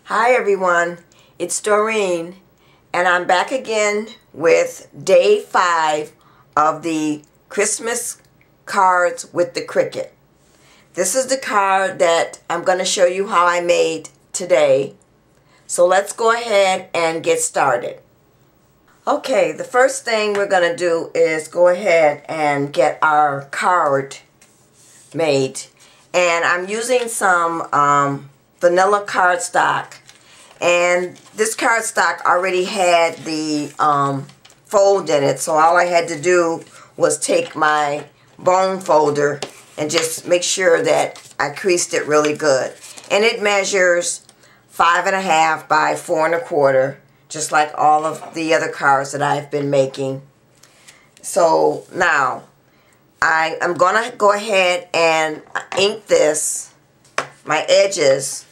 Hi everyone, it's Doreen and I'm back again with day 5 of the Christmas cards with the Cricut. This is the card that I'm going to show you how I made today. So let's go ahead and get started. Okay, the first thing we're going to do is go ahead and get our card made. And I'm using some vanilla cardstock, and this cardstock already had the fold in it, so all I had to do was take my bone folder and just make sure that I creased it really good. And it measures 5.5 by 4 1/4, just like all of the other cards that I've been making. So now I'm gonna go ahead and ink this, my edges,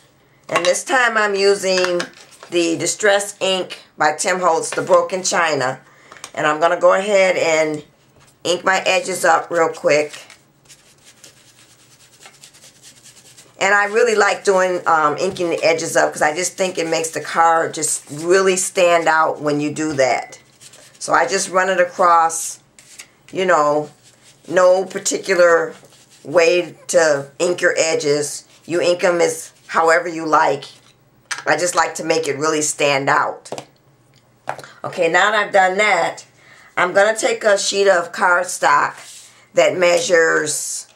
and this time I'm using the Distress Ink by Tim Holtz, the Broken China, and I'm gonna go ahead and ink my edges up real quick. And I really like doing inking the edges up because I just think it makes the card just really stand out when you do that. So I just run it across, you know, no particular way to ink your edges. You ink them as however you like. I just like to make it really stand out. Okay, now that I've done that, I'm going to take a sheet of cardstock that measures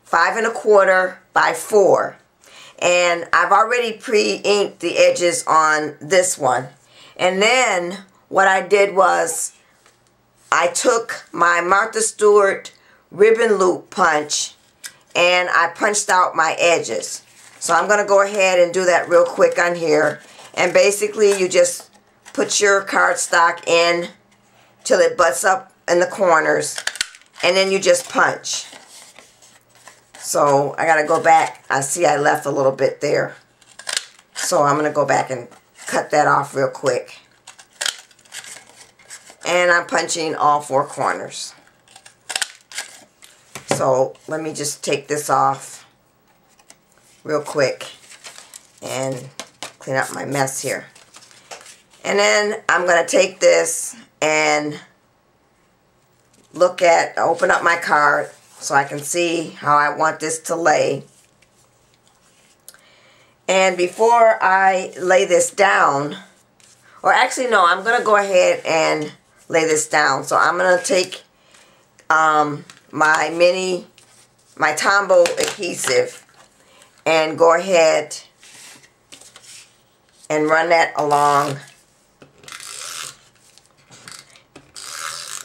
5 1/4 by 4. And I've already pre-inked the edges on this one. And then what I did was I took my Martha Stewart ribbon loop punch and I punched out my edges. So I'm going to go ahead and do that real quick on here. And basically you just put your cardstock in till it butts up in the corners, and then you just punch. So I got to go back. I see I left a little bit there. So I'm going to go back and cut that off real quick. And I'm punching all 4 corners. So let me just take this off real quick and clean up my mess here. And then I'm going to take this and open up my card so I can see how I want this to lay. And before I lay this down, or actually no, I'm going to go ahead and lay this down. So I'm going to take my Tombow adhesive and go ahead and run that along.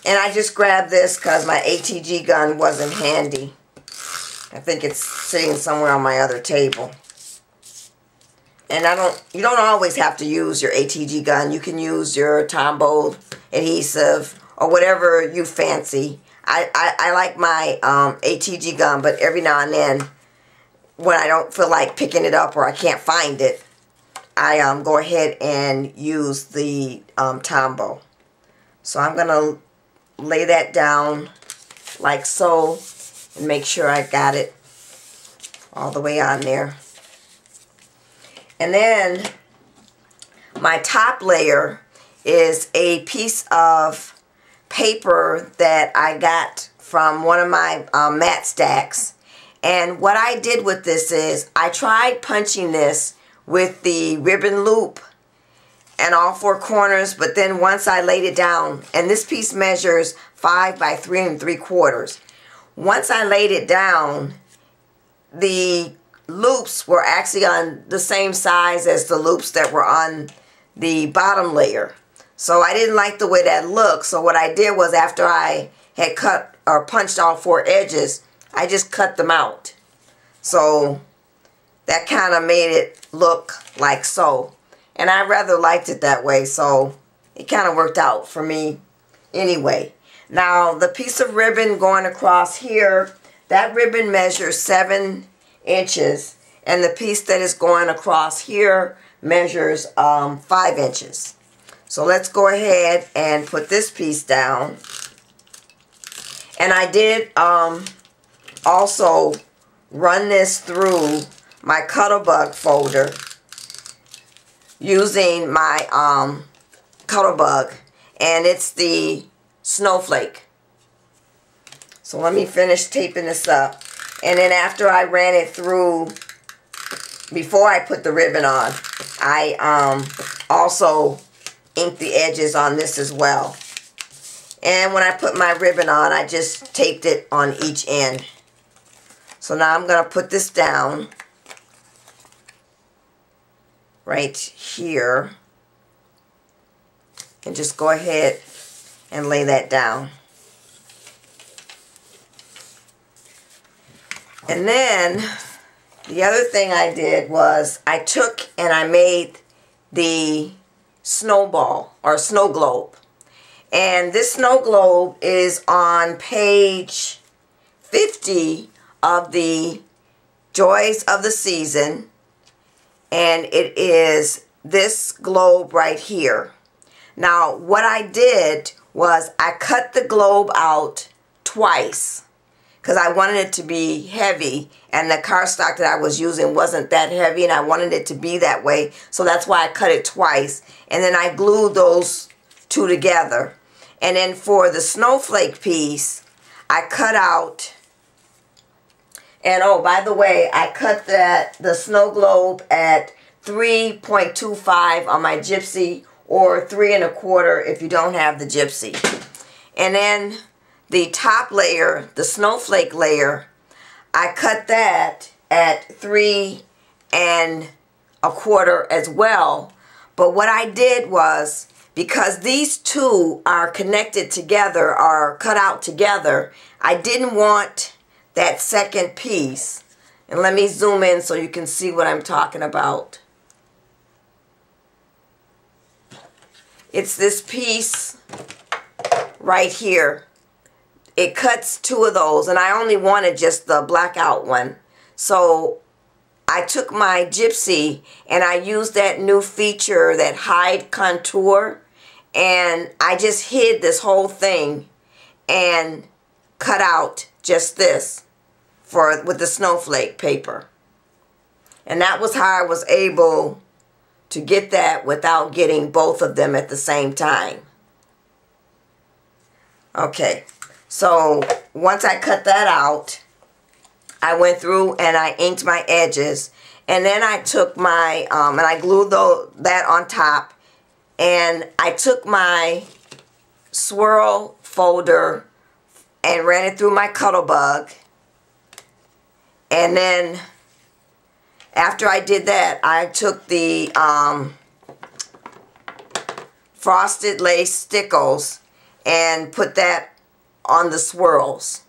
And I just grabbed this because my ATG gun wasn't handy. I think it's sitting somewhere on my other table. And you don't always have to use your ATG gun. You can use your Tombow adhesive or whatever you fancy. I like my ATG gun, but every now and then when I don't feel like picking it up or I can't find it, I go ahead and use the Tombow. So I'm going to lay that down like so and make sure I got it all the way on there. And then my top layer is a piece of paper that I got from one of my mat stacks. And what I did with this is I tried punching this with the ribbon loop and all 4 corners, but then once I laid it down, and this piece measures 5 by 3 3/4. Once I laid it down, the loops were actually on the same size as the loops that were on the bottom layer. So I didn't like the way that looked. So what I did was, after I had cut or punched all 4 edges, I just cut them out. So that kind of made it look like so. And I rather liked it that way, so it kind of worked out for me anyway. Now the piece of ribbon going across here, that ribbon measures 7 inches. And the piece that is going across here measures 5 inches. So let's go ahead and put this piece down. And I did also run this through my Cuttlebug folder using my color bug, and it's the snowflake. So let me finish taping this up. And then after I ran it through, before I put the ribbon on, I also inked the edges on this as well. And when I put my ribbon on, I just taped it on each end. So now I'm going to put this down right here. And just go ahead and lay that down. And then the other thing I did was I took and I made the snowball or snow globe. And this snow globe is on page 50 of the Joys of the Season. And it is this globe right here. Now what I did was I cut the globe out twice, because I wanted it to be heavy, and the cardstock that I was using wasn't that heavy, and I wanted it to be that way, so that's why I cut it twice. And then I glued those two together. And then for the snowflake piece, I cut out, and oh, by the way, I cut the snow globe at 3.25 on my gypsy, or 3 1/4 if you don't have the gypsy. And then the top layer, the snowflake layer, I cut that at 3 1/4 as well. But what I did was, because these two are connected together, are cut out together, I didn't want that second piece. And let me zoom in so you can see what I'm talking about. It's this piece right here. It cuts two of those, and I only wanted just the blackout one. So I took my gypsy and I used that new feature, that hide contour, and I just hid this whole thing and cut out just this with the snowflake paper. And that was how I was able to get that without getting both of them at the same time. Okay, so once I cut that out, I went through and I inked my edges, and then I took my, and I glued that on top, and I took my swirl folder and ran it through my cuddle bug, and then after I did that, I took the frosted lace stickles and put that on the swirls.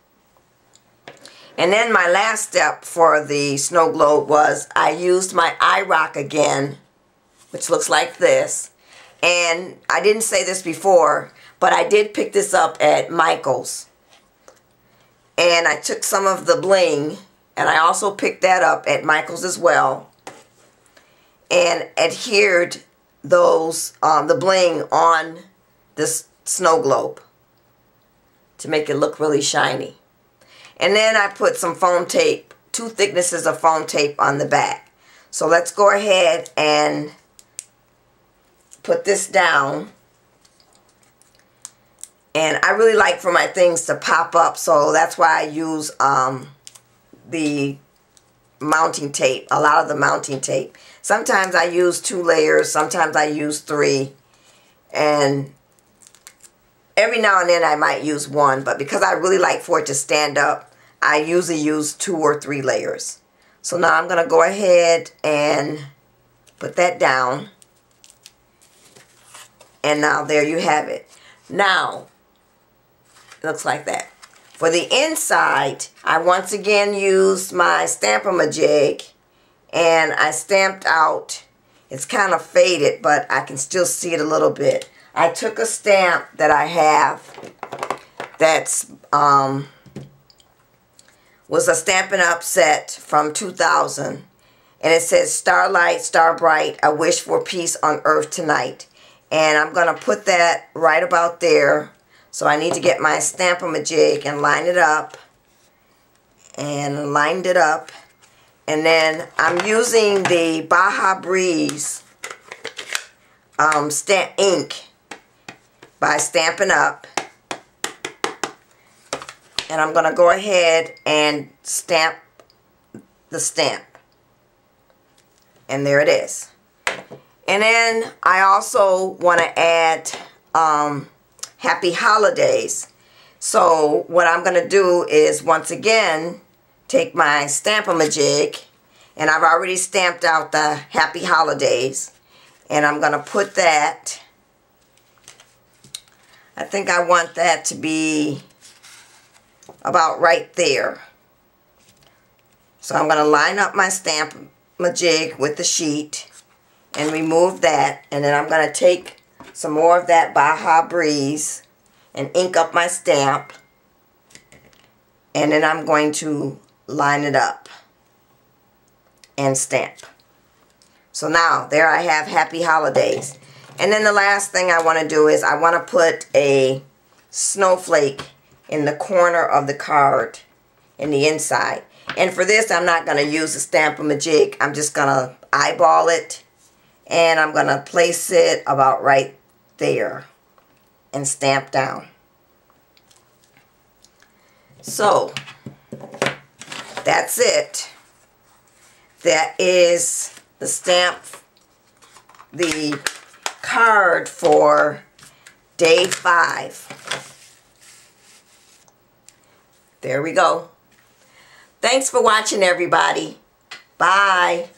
And then my last step for the snow globe was I used my eye rock again, which looks like this. And I didn't say this before, but I did pick this up at Michael's. And I took some of the bling, and I also picked that up at Michael's as well, and adhered those, the bling on this snow globe to make it look really shiny. And then I put some foam tape, 2 thicknesses of foam tape on the back. So let's go ahead and put this down. And I really like for my things to pop up, so that's why I use the mounting tape, a lot of the mounting tape. Sometimes I use 2 layers, sometimes I use 3, and every now and then I might use 1, but because I really like for it to stand up, I usually use 2 or 3 layers. So now I'm going to go ahead and put that down, and now there you have it. Now, it looks like that. For the inside, I once again used my Stamp-A-Majig, and I stamped out, it's kind of faded, but I can still see it a little bit. I took a stamp that I have that's, was a Stampin' Up! Set from 2000, and it says, "Starlight, star bright, I wish for peace on earth tonight." And I'm going to put that right about there. So I need to get my Stamp-A-Majig and line it up. And lined it up. And then I'm using the Baja Breeze stamp ink by Stampin' Up. And I'm going to go ahead and stamp the stamp. And there it is. And then I also want to add Happy Holidays. So what I'm going to do is once again take my Stamp-A-Majig, and I've already stamped out the Happy Holidays, and I'm going to put that, I think I want that to be about right there. So I'm going to line up my Stamp-A-Majig with the sheet and remove that, and then I'm going to take some more of that Baja Breeze and ink up my stamp, and then I'm going to line it up and stamp. So now there I have Happy Holidays. And then the last thing I want to do is I want to put a snowflake in the corner of the card in the inside. And for this I'm not going to use a Stamp-A-Majig. I'm just going to eyeball it, and I'm going to place it about right there and stamp down. So that's it. That is the stamp, the card for day 5. There we go. Thanks for watching, everybody. Bye.